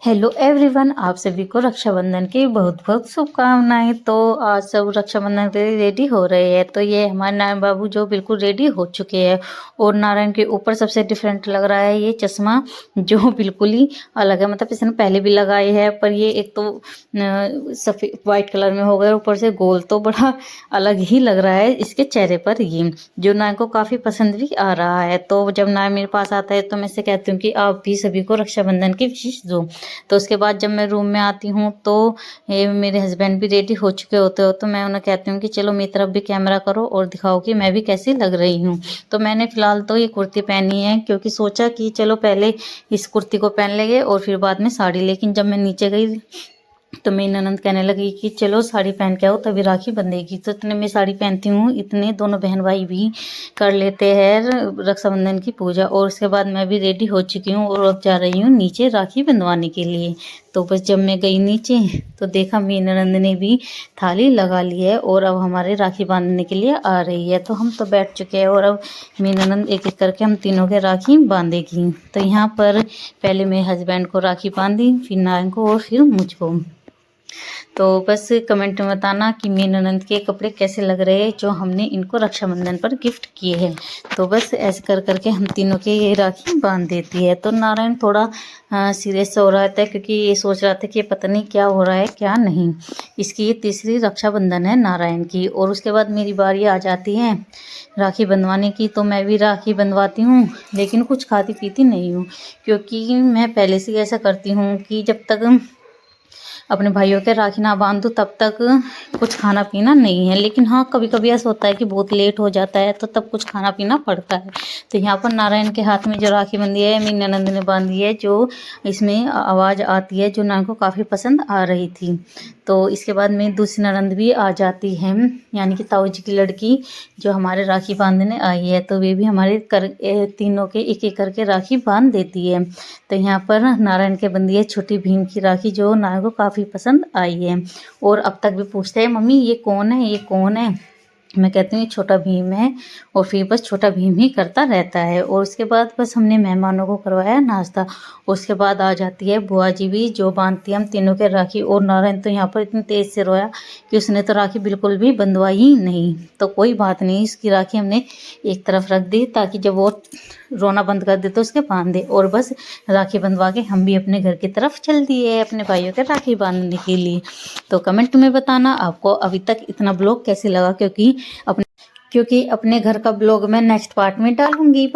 Hello everyone, आप सभी को रक्षाबंधन की बहुत बहुत शुभकामनाएं। तो आज सब रक्षाबंधन के लिए रेडी हो रहे हैं। तो ये हमारे नारायण बाबू जो बिल्कुल रेडी हो चुके हैं। और नारायण के ऊपर सबसे डिफरेंट लग रहा है ये चश्मा, जो बिल्कुल ही अलग है। मतलब इसने पहले भी लगाए है, पर ये एक तो सफ़ेद वाइट कलर में हो गया, ऊपर से गोल, तो बड़ा अलग ही लग रहा है इसके चेहरे पर, ये जो नारायण को काफ़ी पसंद भी आ रहा है। तो जब नारायण मेरे पास आता है तो मैं इससे कहती हूँ कि आप भी सभी को रक्षाबंधन की विशेष दो। तो उसके बाद जब मैं रूम में आती हूँ तो ये मेरे हस्बैंड भी रेडी हो चुके होते हो, तो मैं उन्हें कहती हूँ कि चलो मेरी तरफ भी कैमरा करो और दिखाओ कि मैं भी कैसी लग रही हूँ। तो मैंने फ़िलहाल तो ये कुर्ती पहनी है, क्योंकि सोचा कि चलो पहले इस कुर्ती को पहन लेंगे और फिर बाद में साड़ी। लेकिन जब मैं नीचे गई तो मेरी ननद कहने लगी कि चलो साड़ी पहन के आओ तभी राखी बंधेगी। तो इतने मैं साड़ी पहनती हूँ, इतने दोनों बहन भाई भी कर लेते हैं रक्षाबंधन की पूजा। और उसके बाद मैं भी रेडी हो चुकी हूँ और अब जा रही हूँ नीचे राखी बंधवाने के लिए। तो बस जब मैं गई नीचे तो देखा मेरी ननद ने भी थाली लगा ली है और अब हमारे राखी बांधने के लिए आ रही है। तो हम तो बैठ चुके हैं और अब मेरी ननद एक एक करके हम तीनों के राखी बांधेगी। तो यहाँ पर पहले मेरे हस्बैंड को राखी बांधी, फिर नारायण को और फिर मुझको। तो बस कमेंट में बताना कि मेरी ननद के कपड़े कैसे लग रहे हैं जो हमने इनको रक्षाबंधन पर गिफ्ट किए हैं। तो बस ऐसे कर करके हम तीनों के ये राखी बांध देती है। तो नारायण थोड़ा सीरियस हो रहा था, क्योंकि ये सोच रहा था कि पता नहीं क्या हो रहा है क्या नहीं। इसकी ये तीसरी रक्षाबंधन है नारायण की। और उसके बाद मेरी बारी आ जाती है राखी बंधवाने की। तो मैं भी राखी बंधवाती हूँ, लेकिन कुछ खाती पीती नहीं हूँ, क्योंकि मैं पहले से ऐसा करती हूँ कि जब तक अपने भाइयों के राखी ना बांधूं तब तक कुछ खाना पीना नहीं है। लेकिन हाँ, कभी कभी ऐसा होता है कि बहुत लेट हो जाता है तो तब कुछ खाना पीना पड़ता है। तो यहाँ पर नारायण के हाथ में जो राखी बंधी है मेरी ननद ने बांधी है, जो इसमें आवाज़ आती है, जो नारायण को काफ़ी पसंद आ रही थी। तो इसके बाद मेरी दूसरी ननद भी आ जाती है, यानी कि ताऊ जी की लड़की, जो हमारे राखी बांधने आई है। तो वे भी हमारे तीनों के एक एक करके राखी बांध देती है। तो यहाँ पर नारायण के बंधी है छोटी भीम की राखी, जो नारायण को काफ़ी पसंद आई है। और अब तक भी पूछते हैं मम्मी ये कौन है, ये कौन है। मैं कहती हूँ छोटा भीम है, और फिर बस छोटा भीम ही करता रहता है। और उसके बाद बस हमने मेहमानों को करवाया नाश्ता। उसके बाद आ जाती है बुआ जी भी, जो बांधती है हम तीनों के राखी। और नारायण तो यहाँ पर इतनी तेज़ से रोया कि उसने तो राखी बिल्कुल भी बंधवाई ही नहीं। तो कोई बात नहीं, इसकी राखी हमने एक तरफ रख दी ताकि जब वो रोना बंद कर दे तो उसके बांध दे। और बस राखी बंधवा के हम भी अपने घर की तरफ चल दिए अपने भाइयों के राखी बांधने के लिए। तो कमेंट में बताना आपको अभी तक इतना ब्लॉग कैसे लगा, क्योंकि अपने घर का ब्लॉग मैं नेक्स्ट पार्ट में डालूंगी।